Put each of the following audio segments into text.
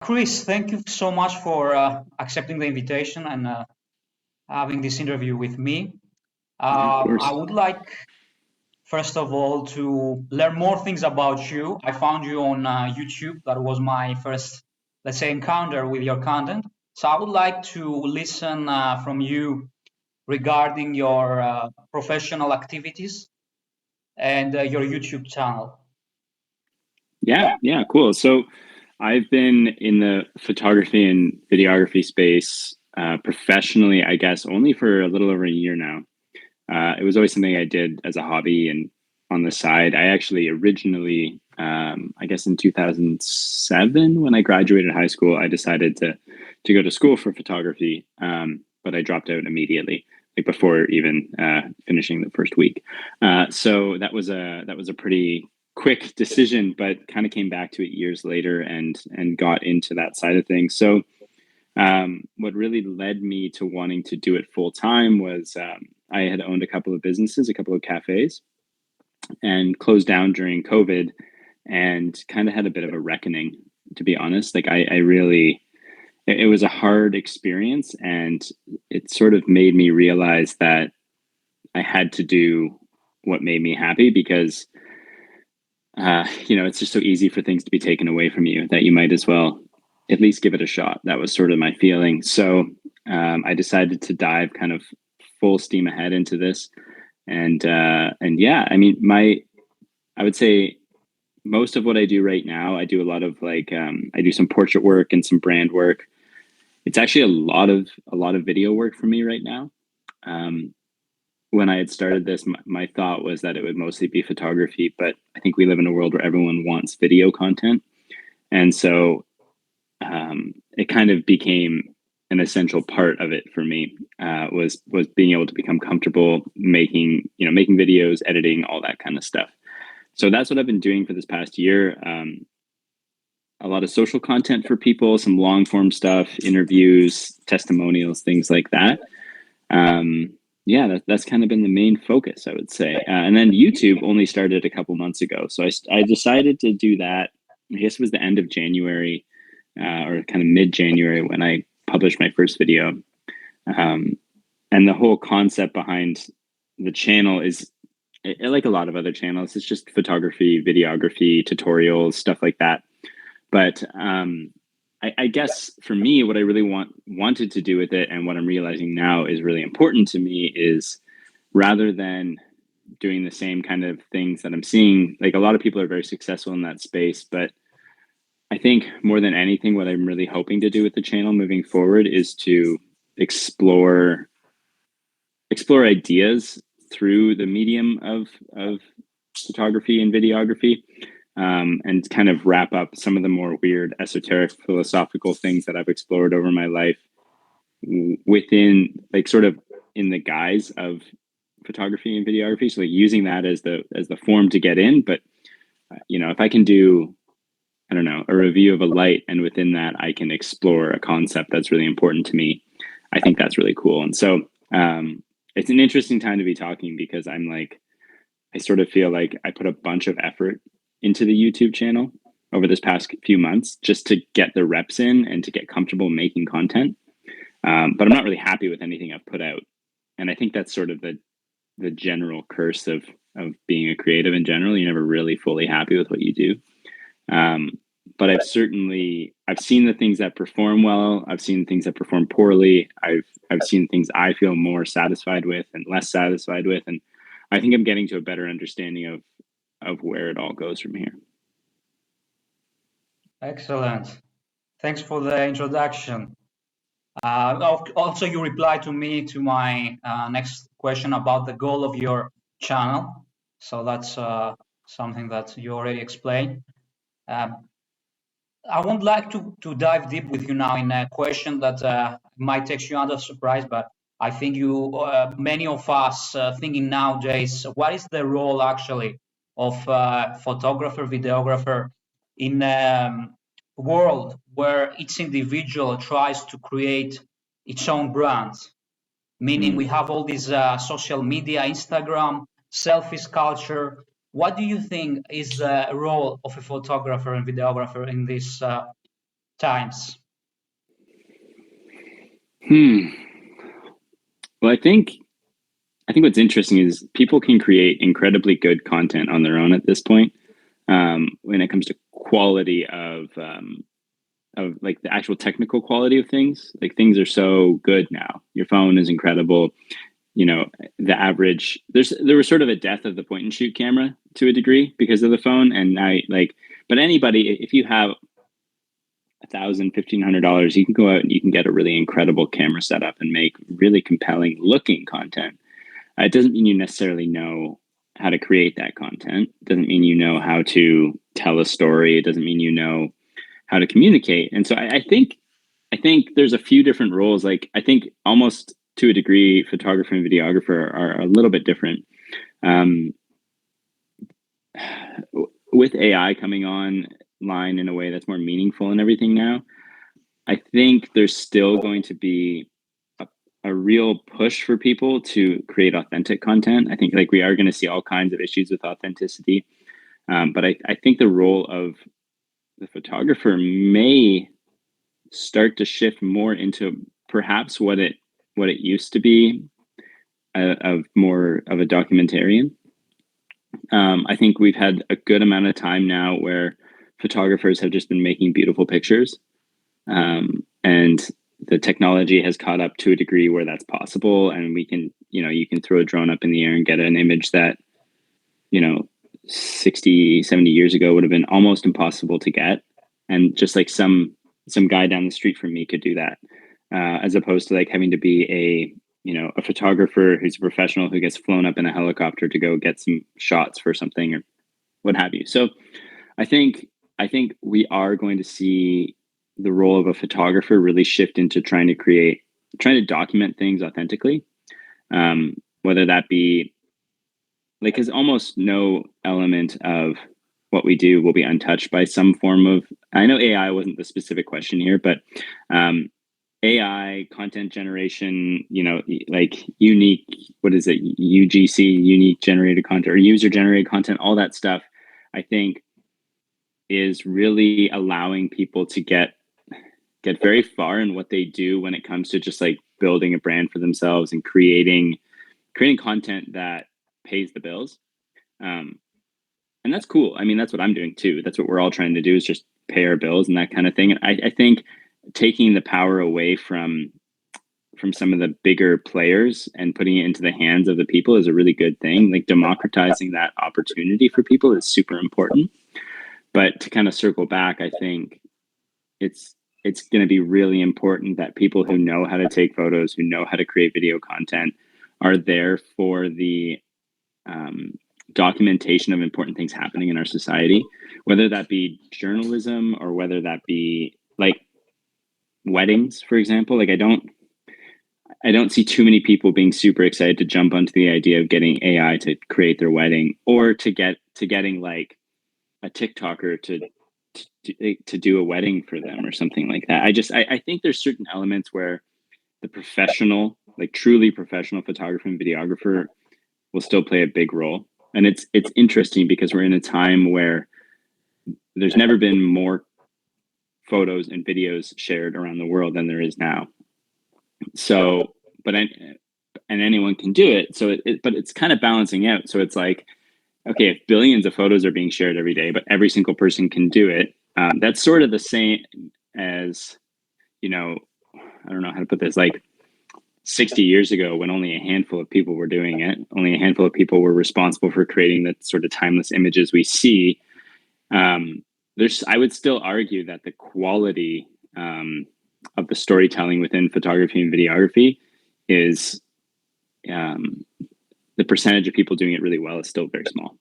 Chris, thank you so much for accepting the invitation and having this interview with me. Yeah, of course. I would like, first of all, to learn more things about you. I found you on YouTube. That was my first, let's say, encounter with your content. So I would like to listen from you regarding your professional activities and your YouTube channel. Yeah, cool. So I've been in the photography and videography space professionally, I guess, only for a little over a year now. It was always something I did as a hobby and on the side. I actually originally, I guess in 2007, when I graduated high school, I decided to go to school for photography, but I dropped out immediately, like before even finishing the first week. So that was a pretty quick decision, but kind of came back to it years later and got into that side of things. So what really led me to wanting to do it full time was I had owned a couple of businesses, a couple of cafes, and closed down during COVID, and kind of had a bit of a reckoning, to be honest. Like I really, it was a hard experience, and it sort of made me realize that I had to do what made me happy, because it's just so easy for things to be taken away from you that you might as well at least give it a shot. That was sort of my feeling. So I decided to dive kind of full steam ahead into this. And yeah, I mean, I would say most of what I do right now, I do a lot of I do some portrait work and some brand work. It's actually a lot of video work for me right now. When I had started this, my thought was that it would mostly be photography, but I think we live in a world where everyone wants video content. And so it kind of became an essential part of it for me, was being able to become comfortable making videos, editing, all that kind of stuff. So that's what I've been doing for this past year. A lot of social content for people, some long form stuff, interviews, testimonials, things like that. Yeah, that's kind of been the main focus, I would say. And then YouTube only started a couple months ago. So I decided to do that. I guess it was the end of January, or kind of mid-January, when I published my first video. And the whole concept behind the channel is, like a lot of other channels, it's just photography, videography, tutorials, stuff like that. But I guess for me, what I really wanted to do with it, and what I'm realizing now is really important to me, is rather than doing the same kind of things that I'm seeing, like a lot of people are very successful in that space, but I think more than anything, what I'm really hoping to do with the channel moving forward is to explore ideas through the medium of photography and videography, and kind of wrap up some of the more weird, esoteric, philosophical things that I've explored over my life within, like, sort of in the guise of photography and videography. So like using that as the form to get in. But if I can do, I don't know, a review of a light, and within that I can explore a concept that's really important to me, I think that's really cool. And so it's an interesting time to be talking, because I sort of feel like I put a bunch of effort into the YouTube channel over this past few months just to get the reps in and to get comfortable making content. But I'm not really happy with anything I've put out. And I think that's sort of the general curse of being a creative in general. You're never really fully happy with what you do. But I've seen the things that perform well. I've seen things that perform poorly. I've seen things I feel more satisfied with and less satisfied with. And I think I'm getting to a better understanding of where it all goes from here. Excellent. Thanks for the introduction. Also, you replied to my next question about the goal of your channel. So that's something that you already explained. I would like to dive deep with you now in a question that might take you under surprise, but I think many of us thinking nowadays, what is the role actually of photographer, videographer in a world where each individual tries to create its own brand? meaning we have all these social media, Instagram, selfies culture. What do you think is the role of a photographer and videographer in these times? Well, I think what's interesting is people can create incredibly good content on their own at this point. When it comes to quality of like the actual technical quality of things, like things are so good now. Your phone is incredible. You know, the average there was sort of a death of the point and shoot camera to a degree because of the phone, and now but anybody, if you have $1,000, $1,500, you can go out and you can get a really incredible camera setup and make really compelling looking content. It doesn't mean you necessarily know how to create that content. It doesn't mean you know how to tell a story. It doesn't mean you know how to communicate. And so I think there's a few different roles. Like I think almost to a degree, photographer and videographer are a little bit different. With AI coming online in a way that's more meaningful and everything now, I think there's still going to be a real push for people to create authentic content. I think like we are going to see all kinds of issues with authenticity. But I think the role of the photographer may start to shift more into perhaps what it used to be, of more of a documentarian. I think we've had a good amount of time now where photographers have just been making beautiful pictures, and the technology has caught up to a degree where that's possible, and we can, you can throw a drone up in the air and get an image that 60, 70 years ago would have been almost impossible to get, and just like some guy down the street from me could do that, as opposed to like having to be a photographer who's a professional who gets flown up in a helicopter to go get some shots for something or what have you. So I think we are going to see the role of a photographer really shift into trying to document things authentically, whether that be like, because almost no element of what we do will be untouched by some form of, I know AI wasn't the specific question here, but AI content generation, like unique, what is it, UGC, unique generated content, or user generated content, all that stuff, I think is really allowing people to get very far in what they do when it comes to just like building a brand for themselves and creating content that pays the bills. And that's cool. I mean, that's what I'm doing too. That's what we're all trying to do, is just pay our bills and that kind of thing. And I think taking the power away from some of the bigger players and putting it into the hands of the people is a really good thing. Like democratizing that opportunity for people is super important. But to kind of circle back, I think it's going to be really important that people who know how to take photos, who know how to create video content, are there for the documentation of important things happening in our society, whether that be journalism or whether that be like weddings, for example. Like I don't see too many people being super excited to jump onto the idea of getting AI to create their wedding, or to getting like a TikToker to do a wedding for them or something like that. I think there's certain elements where the professional, like truly professional photographer and videographer will still play a big role. And it's interesting because we're in a time where there's never been more photos and videos shared around the world than there is now. So, and anyone can do it. So but it's kind of balancing out. So it's like, okay, if billions of photos are being shared every day, but every single person can do it, that's sort of the same as, I don't know how to put this, like 60 years ago when only a handful of people were doing it, only a handful of people were responsible for creating the sort of timeless images we see. I would still argue that the quality of the storytelling within photography and videography is, the percentage of people doing it really well is still very small.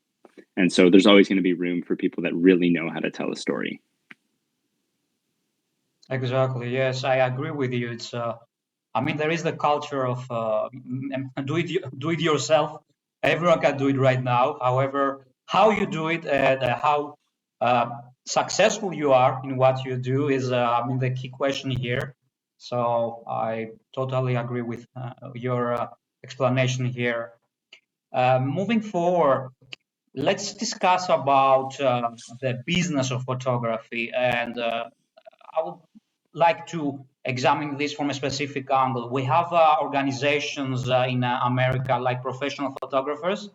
And so there's always going to be room for people that really know how to tell a story. Exactly. Yes, I agree with you. It's, I mean, there is the culture of do it yourself. Everyone can do it right now. However, how you do it and how successful you are in what you do is, I mean, the key question here. So I totally agree with your explanation here. Moving forward, let's discuss about the business of photography, and I would like to examine this from a specific angle. We have organizations in America like Professional Photographers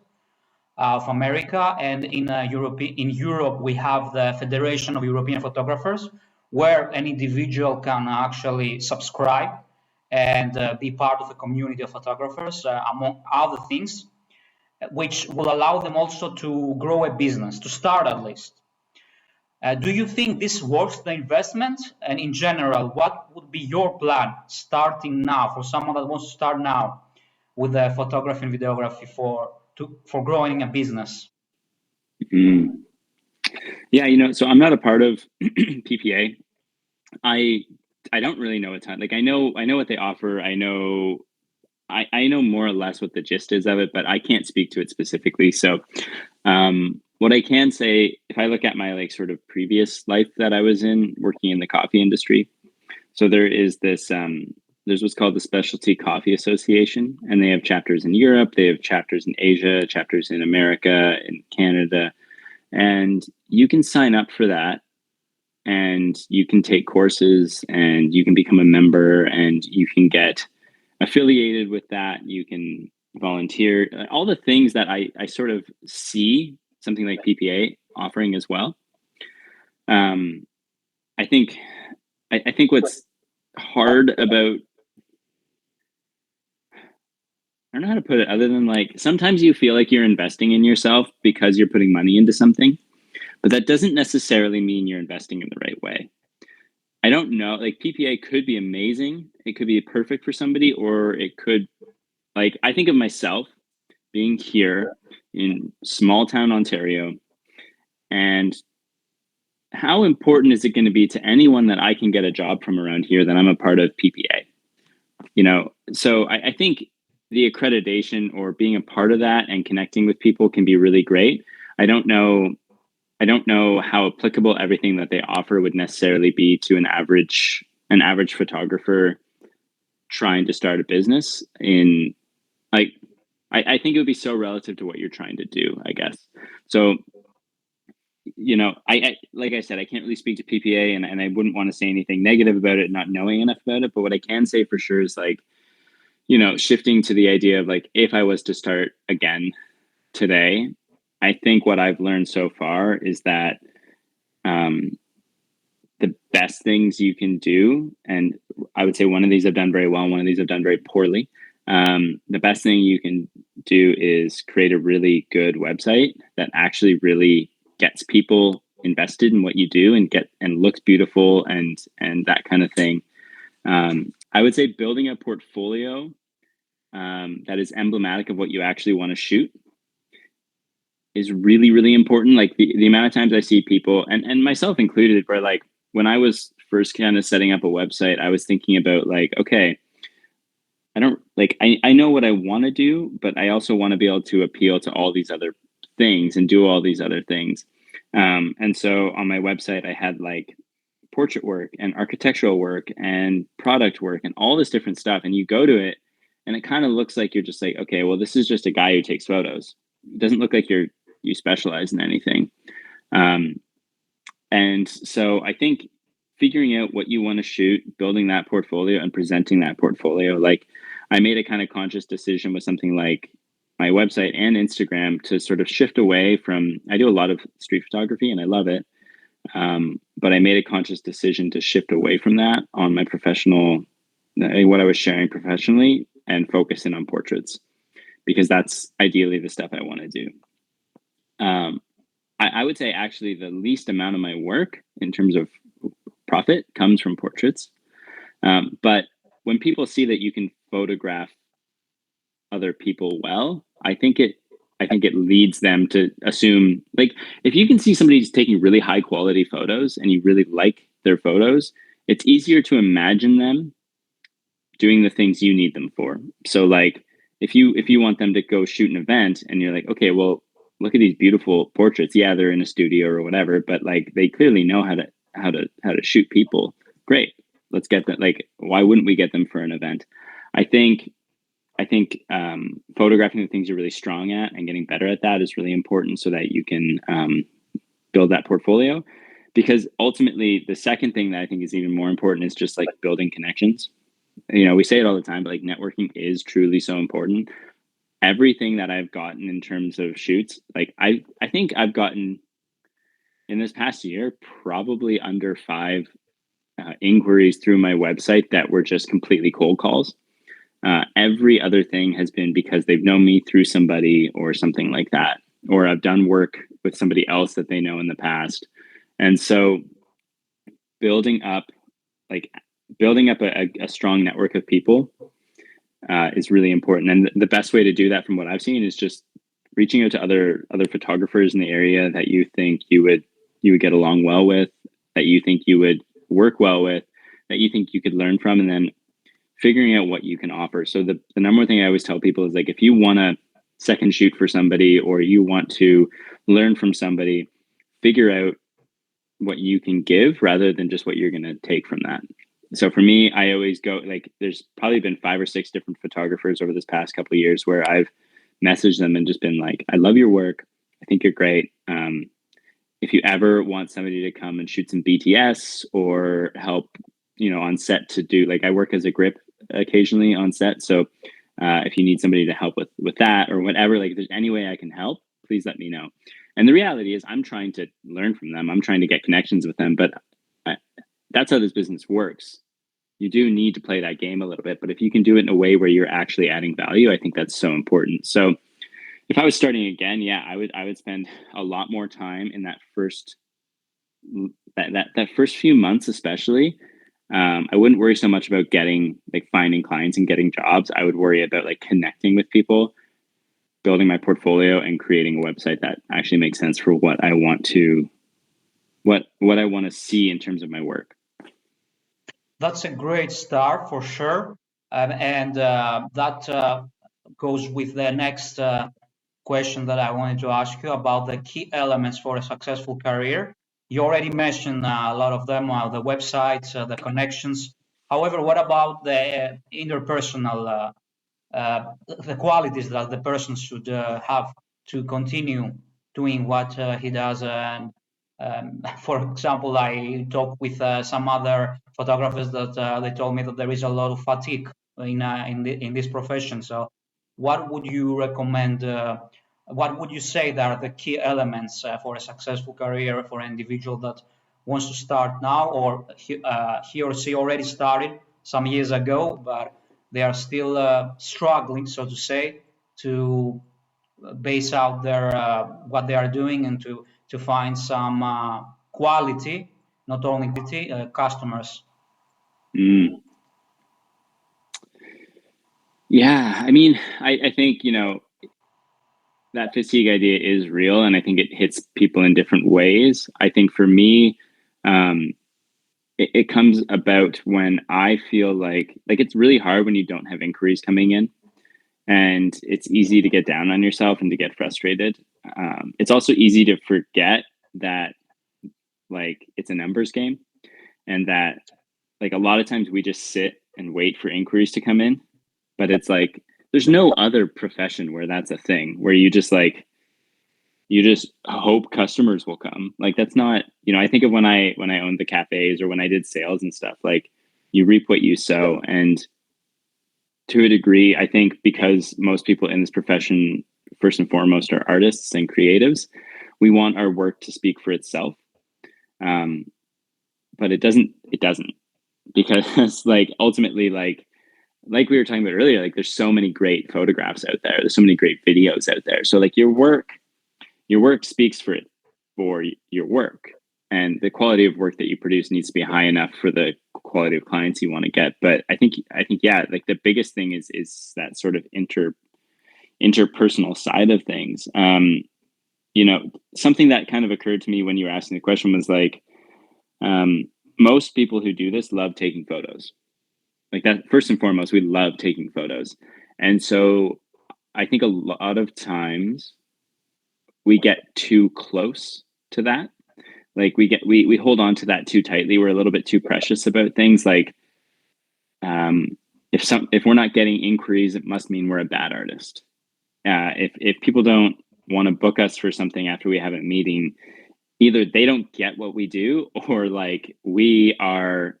of America, and in Europe we have the Federation of European Photographers, where an individual can actually subscribe and be part of a community of photographers, among other things, which will allow them also to grow a business, to start at least. Do you think this worth the investment? And in general, what would be your plan starting now for someone that wants to start now with photography and videography for growing a business? Mm. Yeah, so I'm not a part of PPA. I don't really know a ton. Like I know what they offer. I know more or less what the gist is of it, but I can't speak to it specifically. So what I can say, if I look at my like sort of previous life that I was in working in the coffee industry, so there is this there's what's called the Specialty Coffee Association, and they have chapters in Europe, they have chapters in Asia, chapters in America, in Canada, and you can sign up for that and you can take courses and you can become a member and you can get affiliated with that. You can volunteer, all the things that I sort of see something like PPA offering as well. I think I think what's hard about, I don't know how to put it other than like sometimes you feel like you're investing in yourself because you're putting money into something, but that doesn't necessarily mean you're investing in the right way. I don't know, like PPA could be amazing. It could be perfect for somebody, or it could, like, I think of myself being here in small town Ontario, and how important is it going to be to anyone that I can get a job from around here that I'm a part of PPA? So I think the accreditation or being a part of that and connecting with people can be really great. I don't know how applicable everything that they offer would necessarily be to an average photographer trying to start a business in, like, I think it would be so relative to what you're trying to do, I guess. So, I like I said, I can't really speak to PPA, and I wouldn't want to say anything negative about it, not knowing enough about it. But what I can say for sure is like, shifting to the idea of like, if I was to start again today, I think what I've learned so far is that the best things you can do, and I would say one of these I've done very well, one of these I've done very poorly. The best thing you can do is create a really good website that actually really gets people invested in what you do and looks beautiful and that kind of thing. I would say building a portfolio that is emblematic of what you actually want to shoot is really, really important. Like the amount of times I see people, and myself included, where like when I was first kind of setting up a website, I was thinking about like, okay, I know what I want to do, but I also want to be able to appeal to all these other things and do all these other things. And so on my website, I had like portrait work and architectural work and product work and all this different stuff. And you go to it and it kind of looks like you're just like, okay, well, this is just a guy who takes photos. It doesn't look like you specialize in anything. And so I think figuring out what you want to shoot, building that portfolio and presenting that portfolio, like I made a kind of conscious decision with something like my website and Instagram to sort of shift away from, I do a lot of street photography and I love it. But I made a conscious decision to shift away from that on my professional, what I was sharing professionally, and focus in on portraits, because that's ideally the stuff I want to do. I would say actually the least amount of my work in terms of profit comes from portraits. But when people see that you can photograph other people well, I think it leads them to assume, like, if you can see somebody who's taking really high quality photos and you really like their photos, it's easier to imagine them doing the things you need them for. So like if you want them to go shoot an event and you're like, okay, well, look at these beautiful portraits. Yeah, they're in a studio or whatever, but like they clearly know how to shoot people. Great. let's get them. Like, why wouldn't we get them for an event? I think photographing the things you're really strong at and getting better at that is really important so that you can build that portfolio. Because ultimately, the second thing that I think is even more important is just like building connections. You know, we say it all the time, but like networking is truly so important. Everything that I've gotten in terms of shoots, like I think I've gotten in this past year probably under 5 inquiries through my website that were just completely cold calls. Every other thing has been because they've known me through somebody or something like that, or I've done work with somebody else that they know in the past. And so building up a strong network of people is really important. And the best way to do that from what I've seen is just reaching out to other photographers in the area that you think you would get along well with, that you think you would work well with, that you think you could learn from, and then figuring out what you can offer. So the number one thing I always tell people is like, if you want to second shoot for somebody or you want to learn from somebody, figure out what you can give rather than just what you're going to take from that. So for me, I always go like, there's probably been 5 or 6 different photographers over this past couple of years where I've messaged them and just been like, I love your work. I think you're great. If you ever want somebody to come and shoot some BTS or help, you know, on set to do, like I work as a grip occasionally on set. So if you need somebody to help with that or whatever, like if there's any way I can help, please let me know. And the reality is I'm trying to learn from them. I'm trying to get connections with them, but that's how this business works. You do need to play that game a little bit, but if you can do it in a way where you're actually adding value, I think that's so important. So if I was starting again, yeah, I would spend a lot more time in that first few months, especially. I wouldn't worry so much about finding clients and getting jobs. I would worry about like connecting with people, building my portfolio, and creating a website that actually makes sense for what I want to see in terms of my work. That's a great start for sure. And that goes with the next question that I wanted to ask you about the key elements for a successful career. You already mentioned a lot of them, the websites, the connections. However, what about the interpersonal, the qualities that the person should have to continue doing what he does? And for example, I talked with some other photographers that they told me that there is a lot of fatigue in this profession. So, what would you recommend? What would you say that are the key elements for a successful career for an individual that wants to start now, or he or she already started some years ago, but they are still struggling, so to say, to base out their what they are doing and to find some quality, not only quality, customers. Mm. Yeah, I mean, I think, you know, that fatigue idea is real, and I think it hits people in different ways. I think for me, it comes about when I feel like it's really hard when you don't have inquiries coming in, and it's easy to get down on yourself and to get frustrated. It's also easy to forget that like it's a numbers game, and that like a lot of times we just sit and wait for inquiries to come in, but it's like there's no other profession where that's a thing, where you just hope customers will come. Like that's not, you know, I think of when I owned the cafes or when I did sales and stuff, like you reap what you sow. And to a degree, I think because most people in this profession, first and foremost, are artists and creatives, we want our work to speak for itself. But it doesn't, because like ultimately, like we were talking about earlier, like there's so many great photographs out there. There's so many great videos out there. So like your work speaks for your work, and the quality of work that you produce needs to be high enough for the quality of clients you want to get. But I think, yeah, like the biggest thing is that sort of interpersonal side of things. You know, something that kind of occurred to me when you were asking the question was like, most people who do this love taking photos. Like that, first and foremost, we love taking photos. And so I think a lot of times we get too close to that. Like we hold on to that too tightly. We're a little bit too precious about things. Like if we're not getting inquiries, it must mean we're a bad artist. If people don't want to book us for something after we have a meeting, either they don't get what we do, or like we are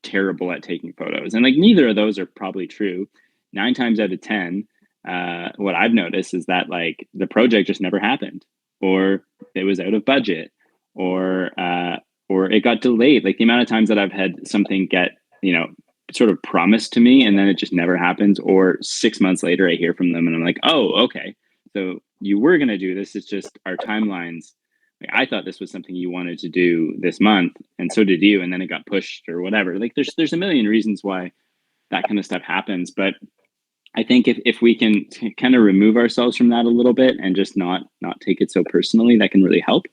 terrible at taking photos. And like neither of those are probably true. 9 times out of 10, what I've noticed is that like the project just never happened, or it was out of budget, or it got delayed. Like the amount of times that I've had something get, sort of promised to me and then it just never happens, or 6 months later I hear from them and I'm like, oh, okay, so you were going to do this, it's just our timelines, like I thought this was something you wanted to do this month and so did you, and then it got pushed or whatever. Like there's a million reasons why that kind of stuff happens, but I think if we can kind of remove ourselves from that a little bit and just not take it so personally, that can really help.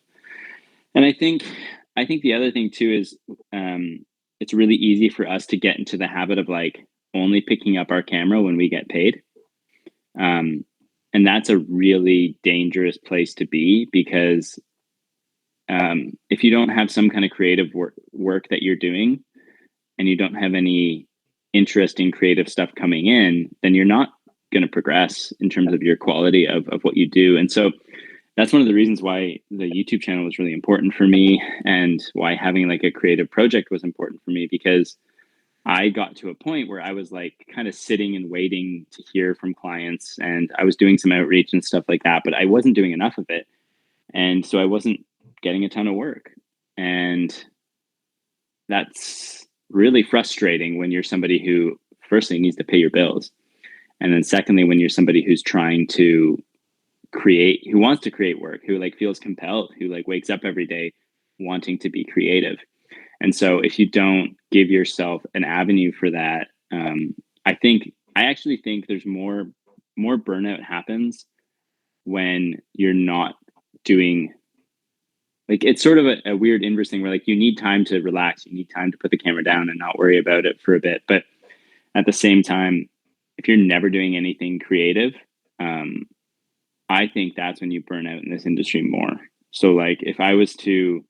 And I think the other thing too is it's really easy for us to get into the habit of like only picking up our camera when we get paid. And that's a really dangerous place to be, because if you don't have some kind of creative work that you're doing and you don't have any interesting creative stuff coming in, then you're not going to progress in terms of your quality of what you do. And so that's one of the reasons why the YouTube channel was really important for me, and why having like a creative project was important for me, because I got to a point where I was like kind of sitting and waiting to hear from clients, and I was doing some outreach and stuff like that, but I wasn't doing enough of it. And so I wasn't getting a ton of work. And that's really frustrating when you're somebody who firstly needs to pay your bills. And then secondly, when you're somebody who's trying to create, who wants to create work, who like feels compelled, who like wakes up every day wanting to be creative. And so if you don't give yourself an avenue for that, I actually think there's more burnout happens when you're not doing, like, it's sort of a weird inverse thing where like you need time to relax, you need time to put the camera down and not worry about it for a bit. But at the same time, if you're never doing anything creative, I think that's when you burn out in this industry more. So like if I was to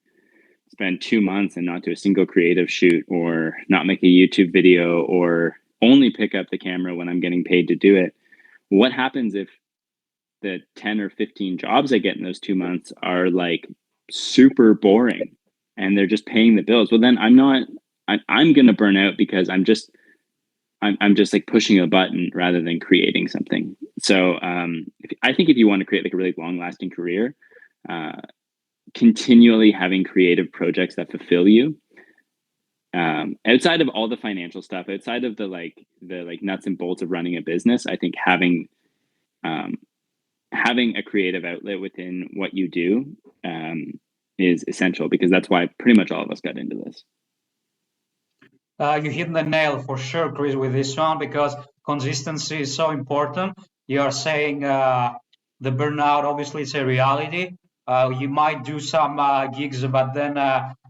spend 2 months and not do a single creative shoot, or not make a YouTube video, or only pick up the camera when I'm getting paid to do it, what happens if the 10 or 15 jobs I get in those 2 months are like super boring and they're just paying the bills? Well, then I'm going to burn out, because I'm just like pushing a button rather than creating something. So I think if you want to create like a really long lasting career, continually having creative projects that fulfill you, outside of all the financial stuff, outside of the nuts and bolts of running a business, I think having a creative outlet within what you do is essential, because that's why pretty much all of us got into this. You hit the nail for sure, Chris, with this one, because consistency is so important. You are saying the burnout, obviously, it's a reality. You might do some gigs, but then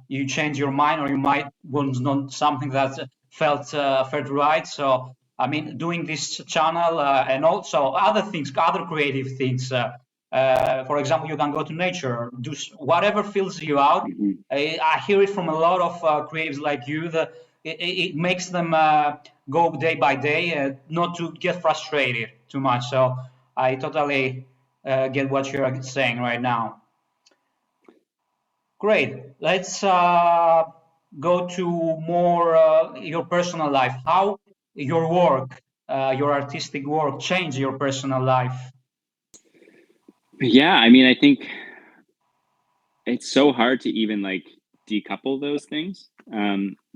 you change your mind, or you might want not something that felt right. So, I mean, doing this channel and also other things, other creative things. For example, you can go to nature, do whatever fills you out. Mm-hmm. I hear it from a lot of creatives like you that it makes them go day by day, not to get frustrated too much. So I totally get what you're saying right now. Great. Let's go to more your personal life. How your work, your artistic work, changed your personal life? Yeah, I mean, I think it's so hard to even like decouple those things,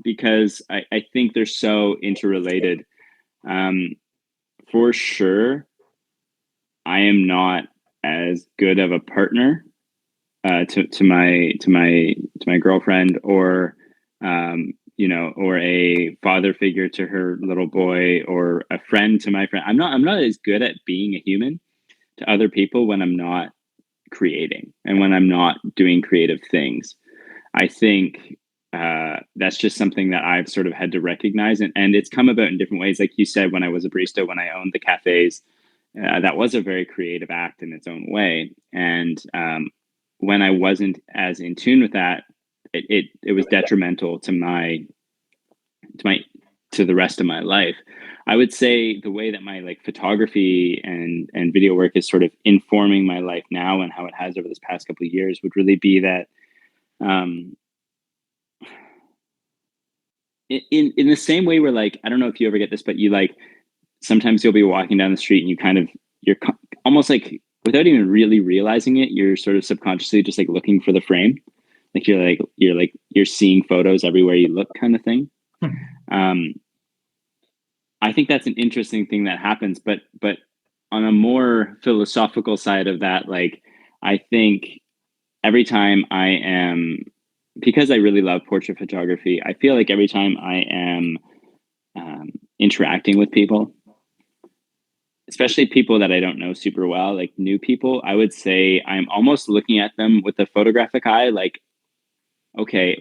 because I think they're so interrelated. For sure, I am not as good of a partner to my girlfriend, or or a father figure to her little boy, or a friend to my friend. I'm not as good at being a human to other people when I'm not creating and when I'm not doing creative things. I think that's just something that I've sort of had to recognize, and it's come about in different ways. Like you said, when I was a barista, when I owned the cafes, that was a very creative act in its own way. And when I wasn't as in tune with that, it was detrimental to my to the rest of my life. I would say the way that my like photography and video work is sort of informing my life now and how it has over this past couple of years would really be that um, in the same way where like I don't know if you ever get this, but you like sometimes you'll be walking down the street and you kind of almost like without even really realizing it, you're sort of subconsciously just like looking for the frame, like you're seeing photos everywhere you look, kind of thing. um, I think that's an interesting thing that happens, but on a more philosophical side of that, like I think every time I am, because I really love portrait photography, I feel like every time I am interacting with people, especially people that I don't know super well, like new people, I would say I'm almost looking at them with a photographic eye, like, okay,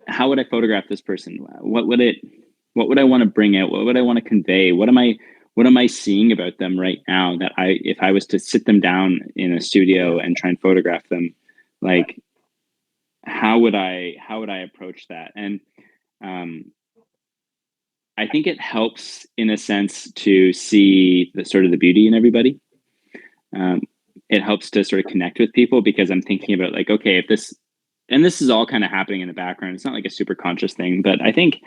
how would I photograph this person? What would I want to bring out? What would I want to convey? What am I seeing about them right now that if I was to sit them down in a studio and try and photograph them, like, how would I approach that? And I think it helps in a sense to see the sort of the beauty in everybody. It helps to sort of connect with people because I'm thinking about like, okay, if this, and this is all kind of happening in the background. It's not like a super conscious thing, but I think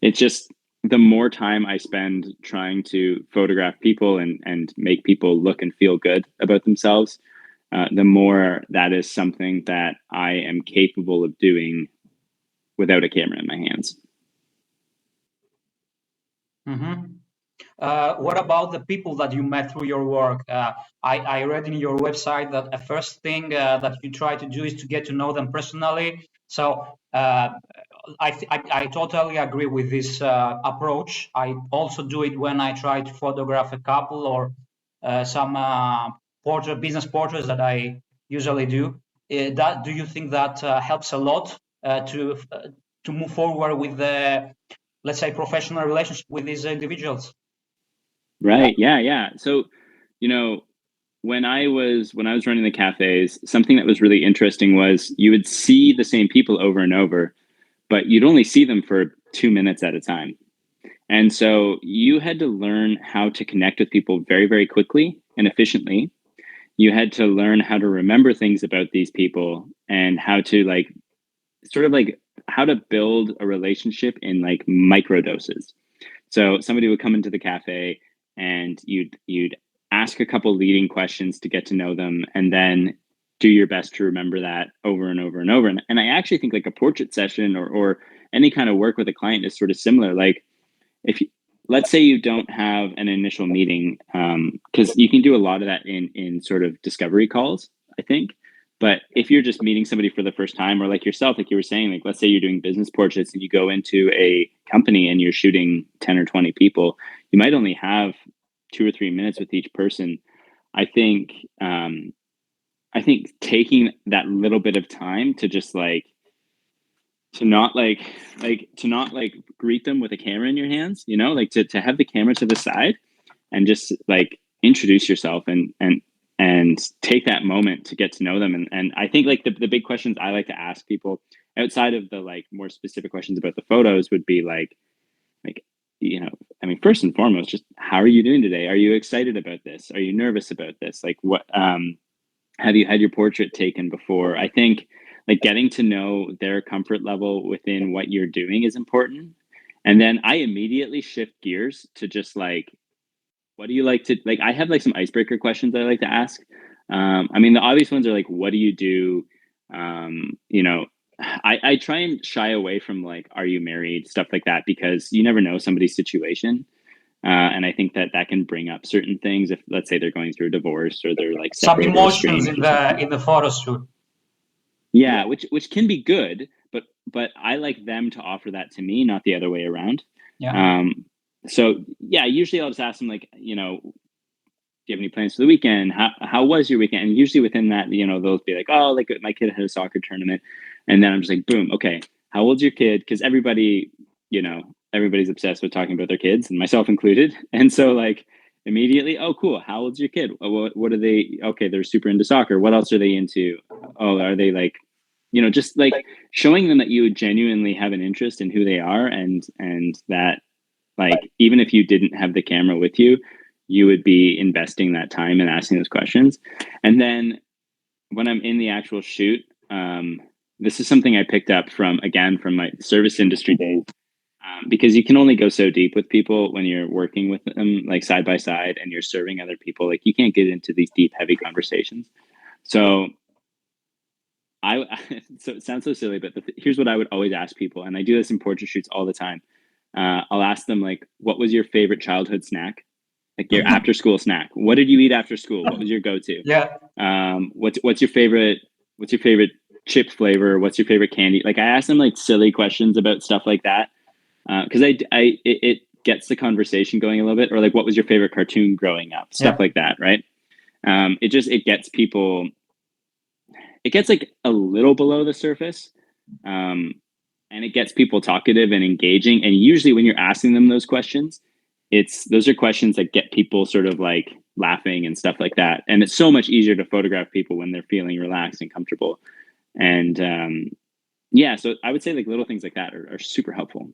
it's just the more time I spend trying to photograph people and make people look and feel good about themselves, the more that is something that I am capable of doing without a camera in my hands. Mm-hmm. What about the people that you met through your work? I read in your website that the first thing that you try to do is to get to know them personally. So I totally agree with this approach. I also do it when I try to photograph a couple or some business portraits that I usually do. Do you think that helps a lot to move forward with the, let's say, professional relationship with these individuals? Right. Yeah. So, when I was running the cafes, something that was really interesting was you would see the same people over and over, but you'd only see them for 2 minutes at a time. And so you had to learn how to connect with people very, very quickly and efficiently. You had to learn how to remember things about these people and how to like sort of like how to build a relationship in like micro doses. So somebody would come into the cafe and you'd ask a couple leading questions to get to know them and then do your best to remember that over and over and over. And I actually think like a portrait session or any kind of work with a client is sort of similar. Like if you, let's say you don't have an initial meeting, because you can do a lot of that in sort of discovery calls, I think. But if you're just meeting somebody for the first time, or like yourself, like you were saying, like let's say you're doing business portraits and you go into a company and you're shooting 10 or 20 people, you might only have 2 or 3 minutes with each person. I think taking that little bit of time to just like to not like greet them with a camera in your hands, like to have the camera to the side and just like introduce yourself and take that moment to get to know them. And I think like the big questions I like to ask people outside of the like more specific questions about the photos would be like, I mean, first and foremost, just how are you doing today? Are you excited about this? Are you nervous about this? Like what, have you had your portrait taken before? I think like getting to know their comfort level within what you're doing is important. And then I immediately shift gears to just like, what do you like to like? I have like some icebreaker questions I like to ask. I mean, the obvious ones are like, what do you do? You know, I try and shy away from like, are you married? Stuff like that, because you never know somebody's situation. And I think that can bring up certain things if, let's say, they're going through a divorce or they're like Some separated or emotions estranged or something. in the photo shoot. Yeah, which can be good, but I like them to offer that to me, not the other way around. Yeah. So yeah, usually I'll just ask them like, do you have any plans for the weekend? How was your weekend? And usually within that, they'll be like, oh, like my kid had a soccer tournament, and then I'm just like, boom, okay, how old's your kid? Because everybody's obsessed with talking about their kids, and myself included. And so like immediately, oh, cool, how old's your kid? What are they? Okay, they're super into soccer. What else are they into? Oh, are they like, just like showing them that you genuinely have an interest in who they are, and that Like, even if you didn't have the camera with you, you would be investing that time and asking those questions. And then when I'm in the actual shoot, this is something I picked up from my service industry days, because you can only go so deep with people when you're working with them, like side by side, and you're serving other people. Like, you can't get into these deep, heavy conversations. So so it sounds so silly, but here's what I would always ask people, and I do this in portrait shoots all the time. I'll ask them, like, what was your favorite childhood snack? Like, your after school snack. What did you eat after school? What was your go-to? Yeah. What's your favorite chip flavor? What's your favorite candy? Like, I ask them like silly questions about stuff like that, because it gets the conversation going a little bit. Or like, what was your favorite cartoon growing up? Stuff like that, right? It gets people. It gets like a little below the surface, and it gets people talkative and engaging. And usually, when you're asking them those questions, those are questions that get people sort of like laughing and stuff like that. And it's so much easier to photograph people when they're feeling relaxed and comfortable. And yeah, so I would say like little things like that are super helpful.